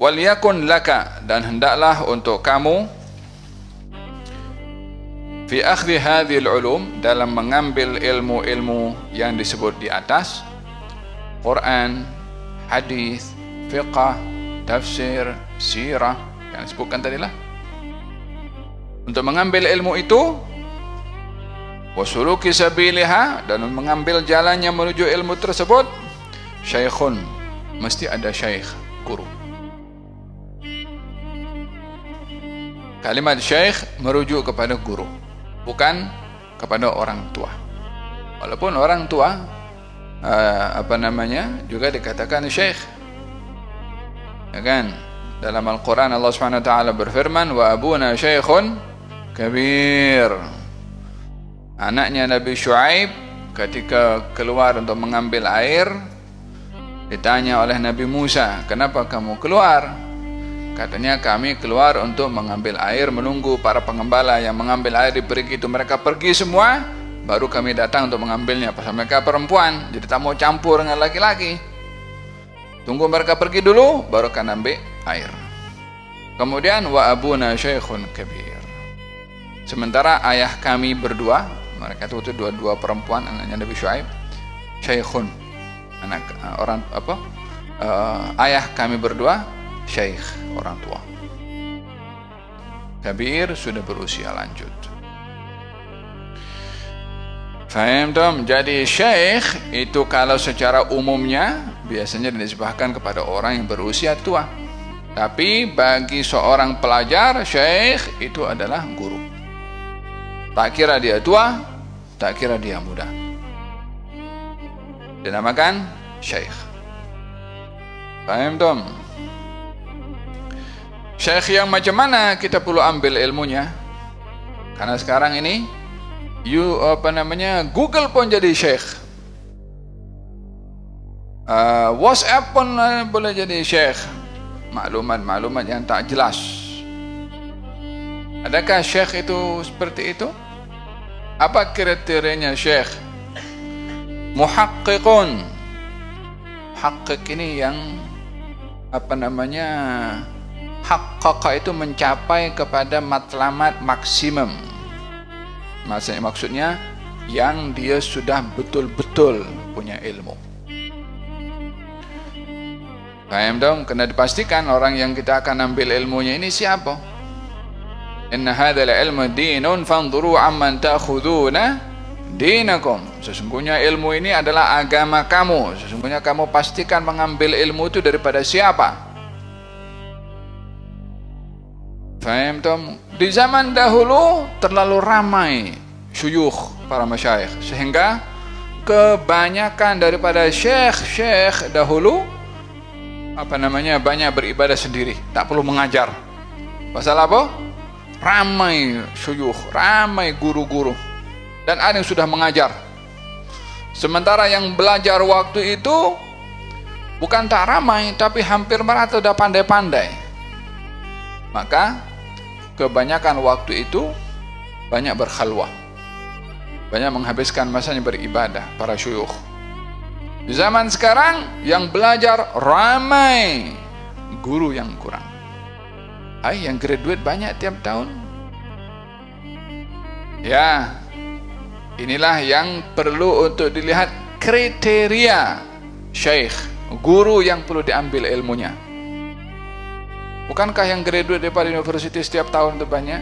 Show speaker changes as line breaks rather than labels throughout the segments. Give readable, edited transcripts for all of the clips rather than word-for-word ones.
Waliyakun laka, dan hendaklah untuk kamu fi akhdi hadhil ulum, dalam mengambil ilmu-ilmu yang disebut di atas, Quran, hadis, fiqh, tafsir, sirah yang disebutkan tadilah. Untuk mengambil ilmu itu, wasuluki sabiliha, dan mengambil jalannya menuju ilmu tersebut, syaikhun, mesti ada syaikh, guru. Kalimat syaikh merujuk kepada guru, bukan kepada orang tua. Walaupun orang tua juga dikatakan syekh, ya kan? Dalam Al-Quran Allah Subhanahu wa taala berfirman, wa abuna syekhun kabir. Anaknya Nabi Syuaib ketika keluar untuk mengambil air, ditanya oleh Nabi Musa, kenapa kamu keluar? Katanya, kami keluar untuk mengambil air, menunggu para pengembala yang mengambil air di perigi itu. Mereka pergi semua, baru kami datang untuk mengambilnya. Pasal mereka perempuan, jadi tak mau campur dengan laki-laki. Tunggu mereka pergi dulu, baru akan ambil air. Kemudian wa abuna syekhun kabir. Sementara ayah kami berdua, mereka itu dua perempuan, anaknya Nabi Syuaib, syekhun, ayah kami berdua syekh, orang tua. Kabir, sudah berusia lanjut. Faham tom? Jadi syekh itu kalau secara umumnya biasanya disebutkan kepada orang yang berusia tua. Tapi bagi seorang pelajar, syekh itu adalah guru. Tak kira dia tua, tak kira dia muda, dinamakan syekh. Faham tom? Syekh yang macam mana kita perlu ambil ilmunya? Karena sekarang ini Google pun jadi syekh, WhatsApp pun boleh jadi syekh. Maklumat-maklumat yang tak jelas. Adakah syekh itu seperti itu? Apa kriterianya syekh? Muhaqqiqun. Muhaqqiq ini yang haqqaqa itu mencapai kepada matlamat maksimum. Maksudnya yang dia sudah betul-betul punya ilmu. Paham dong? Kena dipastikan orang yang kita akan ambil ilmunya ini siapa. Inna hadzal ilma dinun fanzuru amman ta'khuduna dinakum. Sesungguhnya ilmu ini adalah agama kamu. Sesungguhnya kamu pastikan mengambil ilmu itu daripada siapa. Faham tom? Di zaman dahulu terlalu ramai syuyukh, para masyayikh, sehingga kebanyakan daripada syekh dahulu banyak beribadah sendiri, tak perlu mengajar. Pasal apa? Ramai syuyukh, ramai guru-guru, dan ada yang sudah mengajar. Sementara yang belajar waktu itu bukan tak ramai, tapi hampir merata sudah pandai-pandai. Maka kebanyakan waktu itu banyak berkhalwah, banyak menghabiskan masanya beribadah para syuyukh. Di zaman sekarang yang belajar ramai, guru yang kurang. Yang graduate banyak tiap tahun. Ya, inilah yang perlu untuk dilihat kriteria syekh, guru yang perlu diambil ilmunya. Bukankah yang graduate daripada universitas setiap tahun itu banyak?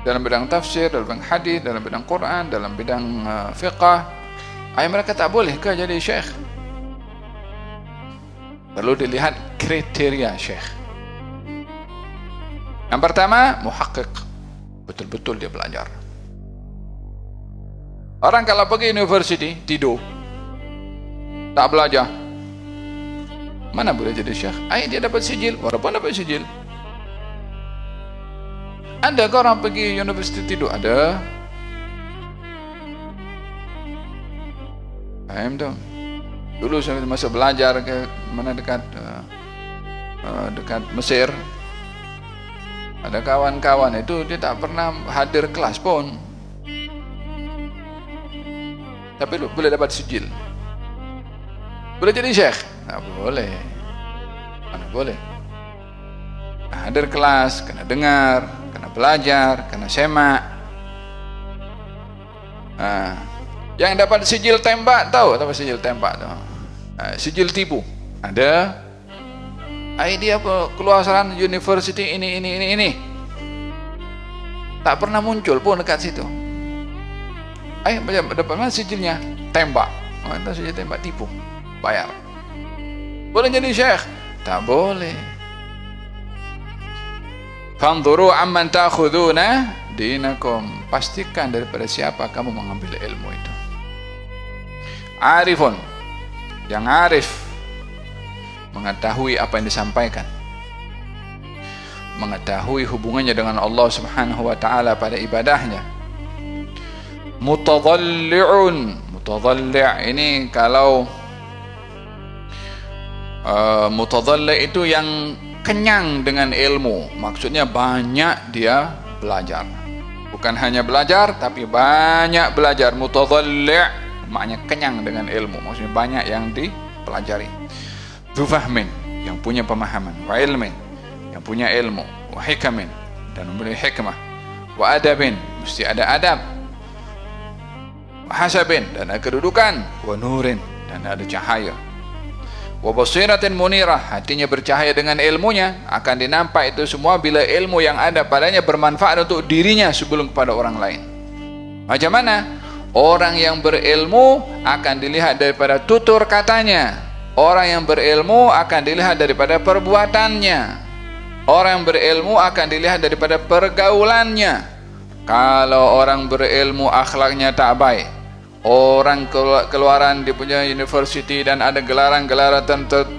Dalam bidang tafsir, dalam bidang hadis, dalam bidang Quran, dalam bidang fiqh. Mereka tak boleh ke jadi syekh? Perlu dilihat kriteria syekh. Yang pertama, muhaqqiq, betul-betul dia belajar. Orang kalau pergi university tidur, tak belajar, mana boleh jadi syekh? Dia dapat sijil, walaupun dapat sijil. Ada ke orang pergi university tidur? Ada. Paham dong? Dulu saya masa belajar ke mana dekat Mesir, ada kawan-kawan itu dia tak pernah hadir kelas pun, tapi boleh dapat sijil, boleh jadi syekh. Tak boleh, mana boleh. hadir kelas, kena dengar, kena belajar, kena semak. Yang dapat sijil tembak, tahu apa sijil tembak tuh? Sijil tipu. Ada idea keluasan university ini. Tak pernah muncul pun dekat situ. Dapat mana sijilnya? Tembak. Itu sijil tembak, tipu. Bayar. Boleh jadi syekh? Tak boleh. Fanzuru amman ta'khuduna dinakum. Pastikan daripada siapa kamu mengambil ilmu itu. Arifun, yang arif, mengetahui apa yang disampaikan, mengetahui hubungannya dengan Allah Subhanahu wa ta'ala pada ibadahnya. Mutadhalli'un, mutadhalli' ini kalau mutadhalli' itu yang kenyang dengan ilmu, maksudnya banyak dia belajar, bukan hanya belajar tapi banyak belajar. Mutadhalli' maknanya kenyang dengan ilmu, maksudnya banyak yang dipelajari. Dzu fahmin, yang punya pemahaman. Wa ilmin, yang punya ilmu. Wa hikamin, dan memiliki hikmah. Wa adabin, mesti ada adab. Wa hasabin, dan ada kedudukan. Wa nurin, dan ada cahaya. Wa basiratin munirah, hatinya bercahaya dengan ilmunya. Akan dinampak itu semua bila ilmu yang ada padanya bermanfaat untuk dirinya sebelum kepada orang lain. Macam mana? Orang yang berilmu akan dilihat daripada tutur katanya. Orang yang berilmu akan dilihat daripada perbuatannya. Orang yang berilmu akan dilihat daripada pergaulannya. Kalau orang berilmu akhlaknya tak baik, orang keluaran dia punya university dan ada gelaran-gelaran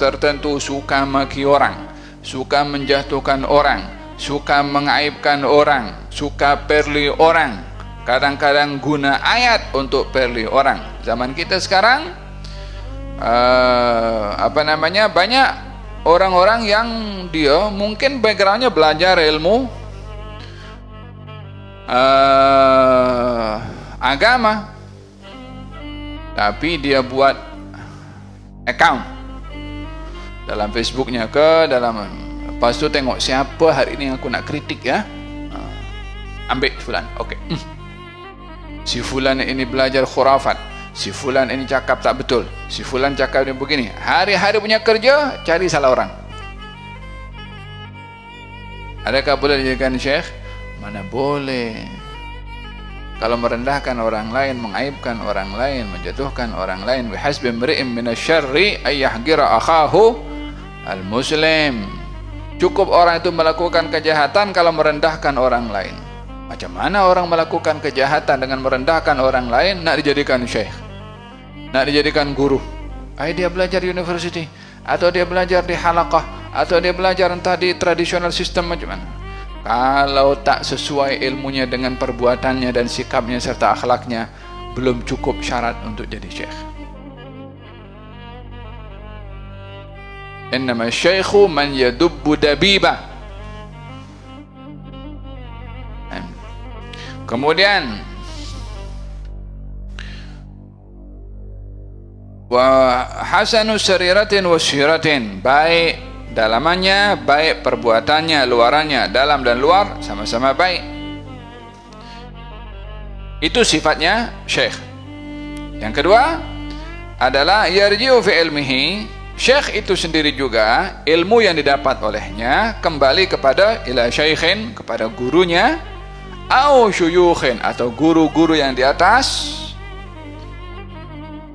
tertentu, suka maki orang, suka menjatuhkan orang, suka mengaibkan orang, suka perli orang, kadang-kadang guna ayat untuk perli orang. Zaman kita sekarang banyak orang-orang yang dia mungkin backgroundnya belajar ilmu agama, tapi dia buat account dalam Facebooknya lepas tu tengok siapa hari ini aku nak kritik ya, ambil fulan, okey. Si fulan ini belajar khurafat, si fulan ini cakap tak betul, si fulan cakap dia begini. Hari-hari punya kerja cari salah orang. Adakah boleh dijadikan syekh? Mana boleh. Kalau merendahkan orang lain, mengaibkan orang lain, menjatuhkan orang lain, bihasbi imri'in minasyarri ay yahqira akhahu al-muslim. Cukup orang itu melakukan kejahatan kalau merendahkan orang lain. Macam mana orang melakukan kejahatan dengan merendahkan orang lain nak dijadikan syekh, nak dijadikan guru? Dia belajar university, atau dia belajar di halaqah, atau dia belajar entah di traditional system macam mana. Kalau tak sesuai ilmunya dengan perbuatannya dan sikapnya serta akhlaknya, belum cukup syarat untuk jadi syekh. Innama syaikhu man yadubbu dabiba. Kemudian wa hasanu sariratin wa syiratin, baik dalamannya, baik perbuatannya, luarannya, dalam dan luar sama-sama baik. Itu sifatnya syekh. Yang kedua adalah yarji'u fi ilmihi. Syekh itu sendiri juga ilmu yang didapat olehnya kembali kepada ila syaikhin, kepada gurunya, au syuyukhin, atau guru-guru yang di atas.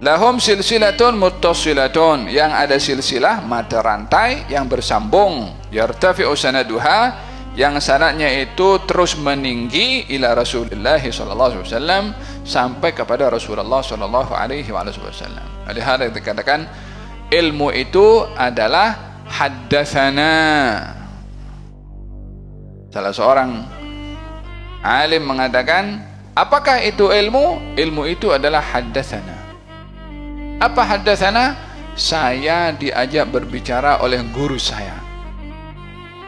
Lahum silsilatun muttasilatun, yang ada silsilah mata rantai yang bersambung. Yartafi'u sanaduha, yang sanadnya itu terus meninggi ila Rasulullah sallallahu alaihi wasallam, sampai kepada Rasulullah sallallahu alaihi wasallam. Ada dikatakan ilmu itu adalah haddatsana. Salah seorang alim mengatakan, apakah itu ilmu? Ilmu itu adalah haddatsana. Apa haddatsana? Saya diajak berbicara oleh guru saya.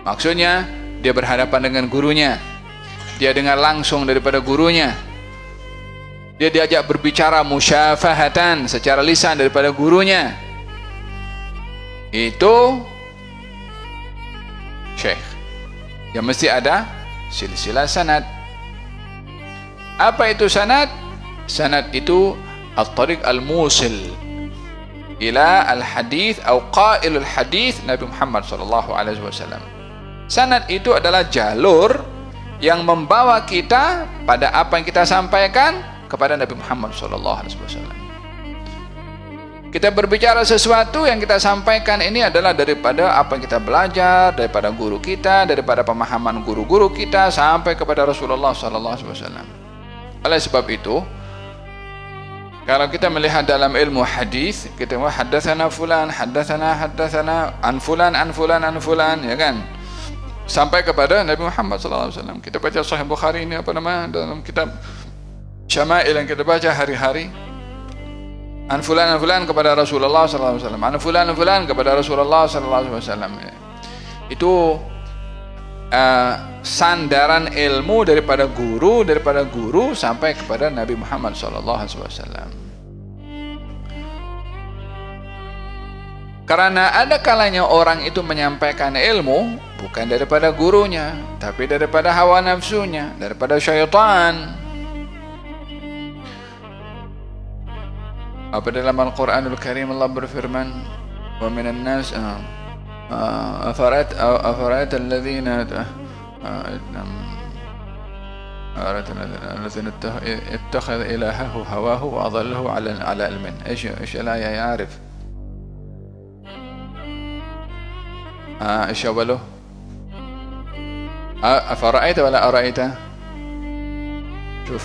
Maksudnya dia berhadapan dengan gurunya, dia dengar langsung daripada gurunya, dia diajak berbicara musyafahatan secara lisan daripada gurunya. Itu syekh. Ya mesti ada silsilah sanad. Apa itu sanad? Sanad itu at-tariq al-musil ila al-hadith atau qailul hadith Nabi Muhammad sallallahu alaihi wasallam. Sanad itu adalah jalur yang membawa kita pada apa yang kita sampaikan kepada Nabi Muhammad sallallahu alaihi wasallam. Kita berbicara sesuatu yang kita sampaikan ini adalah daripada apa yang kita belajar, daripada guru kita, daripada pemahaman guru-guru kita sampai kepada Rasulullah sallallahu alaihi wasallam. Oleh sebab itu, kalau kita melihat dalam ilmu hadis, kita mau haddatsana fulan, haddatsana an fulan, ya kan? Sampai kepada Nabi Muhammad sallallahu alaihi wasallam. Kita baca Sahih Bukhari ini dalam kitab Syama'il yang kita baca hari-hari. An fulan kepada Rasulullah sallallahu alaihi wasallam. An fulan kepada Rasulullah sallallahu alaihi wasallam. Itu sandaran ilmu daripada guru sampai kepada Nabi Muhammad sallallahu alaihi wasallam. Karena ada kalanya orang itu menyampaikan ilmu bukan daripada gurunya, tapi daripada hawa nafsunya, daripada syaitan. Apa dalam Al-Quranul Karim Allah berfirman, wa minan nas أفرأيت الذين اتخذ إلهه هواه وأضله على علم. إيش الآية يعرف؟ إيش أوله؟ أفرأيت ولا أرأيت؟ شوف،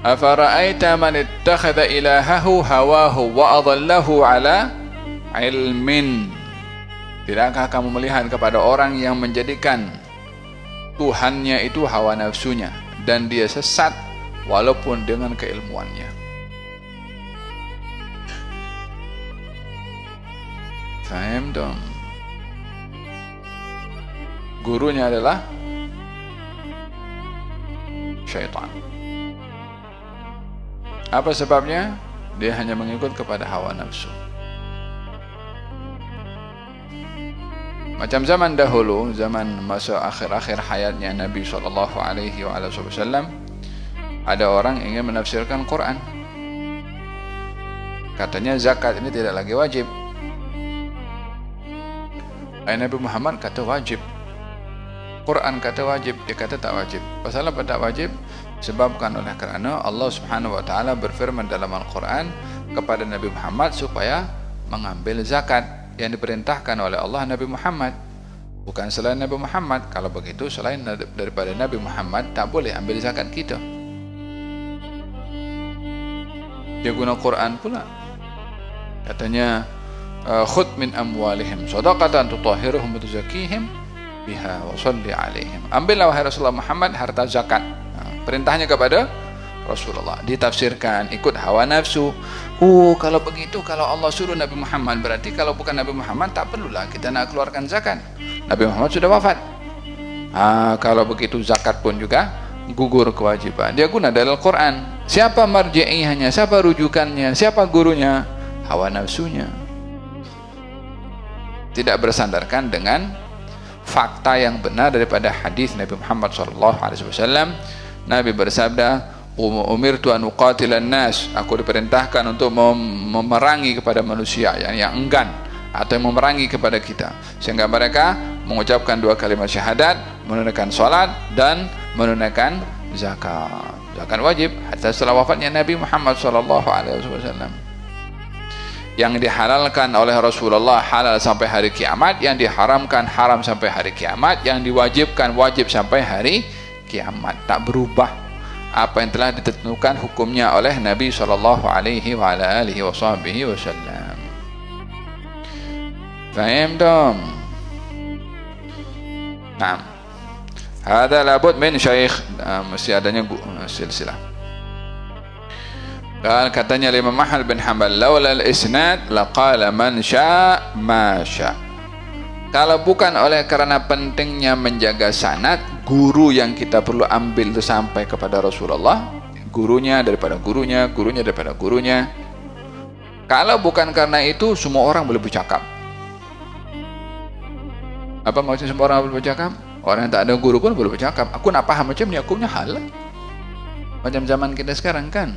أفرأيت من اتخذ إلهه هواه وأضله على علم. Tidakkah kamu melihat kepada orang yang menjadikan Tuhannya itu hawa nafsunya dan dia sesat walaupun dengan keilmuannya? Faham dong? Gurunya adalah syaitan. Apa sebabnya? Dia hanya mengikut kepada hawa nafsu. Macam zaman dahulu, zaman masa akhir-akhir hayatnya Nabi sallallahu alaihi wasallam, ada orang ingin menafsirkan Quran. Katanya zakat ini tidak lagi wajib. Nabi Muhammad kata wajib. Quran kata wajib, dia kata tak wajib. Pasal apa tak wajib? Sebabkan oleh kerana Allah Subhanahu wa taala berfirman dalam Al-Quran kepada Nabi Muhammad supaya mengambil zakat yang diperintahkan oleh Allah Nabi Muhammad, bukan selain Nabi Muhammad. Kalau begitu selain daripada Nabi Muhammad tak boleh ambil zakat kita. Dia guna Quran pula. Katanya khudh min amwalihim shadaqatan tutahhiruhum wa tuzakkihim biha wa shalli alaihim. Ambillah wahai Rasulullah Muhammad harta zakat. Perintahnya kepada Rasulullah. Ditafsirkan ikut hawa nafsu. Kalau begitu, kalau Allah suruh Nabi Muhammad, berarti kalau bukan Nabi Muhammad tak perlulah kita nak keluarkan zakat. Nabi Muhammad sudah wafat. Kalau begitu zakat pun juga gugur kewajiban. Dia guna dalil Quran. Siapa marji'ihnya, siapa rujukannya, siapa gurunya? Hawa nafsunya. Tidak bersandarkan dengan fakta yang benar daripada hadis Nabi Muhammad SAW. Nabi bersabda, umirtu an uqatilan nas, aku diperintahkan untuk memerangi kepada manusia yang enggan atau memerangi kepada kita, sehingga mereka mengucapkan dua kalimat syahadat, menunaikan salat dan menunaikan zakat. Zakat wajib hatta setelah wafatnya Nabi Muhammad SAW. Yang dihalalkan oleh Rasulullah halal sampai hari kiamat, yang diharamkan haram sampai hari kiamat, yang diwajibkan wajib sampai hari kiamat. Tak berubah apa yang telah ditentukan hukumnya oleh Nabi sallallahu alaihi wa ala alihi wasallam. Faham dong? Naam. Hada labud min syekh, mesti adanya silsilah. Dan katanya Imam Ahmad bin Hanbal, laula al-isnad laqala man syaa ma syaa. Kalau bukan oleh karena pentingnya menjaga sanad, guru yang kita perlu ambil itu sampai kepada Rasulullah, gurunya daripada gurunya, gurunya daripada gurunya. Kalau bukan karena itu, semua orang boleh bercakap. Apa maksudnya semua orang boleh bercakap? Orang yang tak ada guru pun boleh bercakap. Aku nak paham macam ni, aku punya hal lah. Macam zaman kita sekarang kan.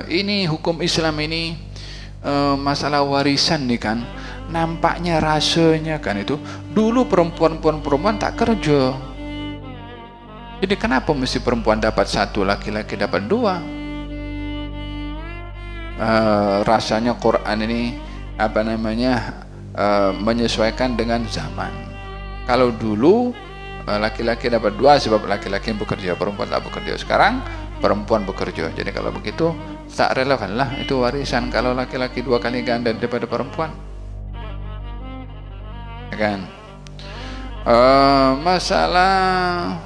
Ini hukum Islam ini, masalah warisan ni kan, nampaknya rasanya kan itu dulu perempuan tak kerja. Jadi kenapa mesti perempuan dapat satu, laki-laki dapat dua? Rasanya Quran ini menyesuaikan dengan zaman. Kalau dulu laki-laki dapat dua sebab laki-laki bekerja, perempuan tak bekerja. Sekarang perempuan bekerja. Jadi kalau begitu tak relevan lah itu warisan kalau laki-laki dua kali ganda daripada perempuan. Ya kan? Masalah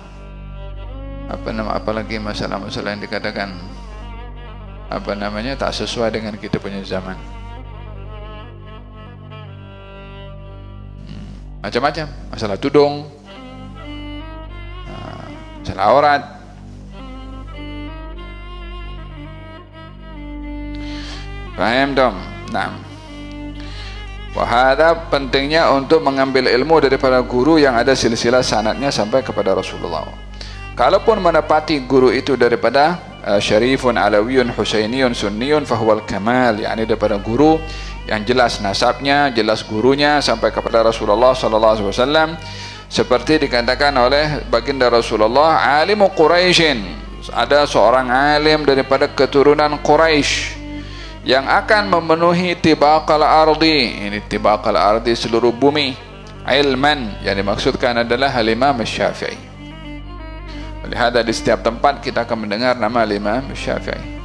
apalagi masalah-masalah yang dikatakan tak sesuai dengan kita punya zaman. Macam-macam, masalah tudung, masalah aurat. Faham dong? Nah, wahada pentingnya untuk mengambil ilmu daripada guru yang ada silsilah sanadnya sampai kepada Rasulullah. Kalaupun menepati guru itu daripada syarifun alawiyun husainiyun sunniyun fahuwal kamal, yakni daripada guru yang jelas nasabnya, jelas gurunya sampai kepada Rasulullah sallallahu alaihi wasallam, seperti dikatakan oleh baginda Rasulullah, alimu Quraisyin, ada seorang alim daripada keturunan Quraisy yang akan memenuhi tibaqal ardi. Ini tibaqal ardi seluruh bumi. Ilman yang dimaksudkan adalah Imam Syafi'i. Lihat di setiap tempat kita akan mendengar nama Imam Syafi'i.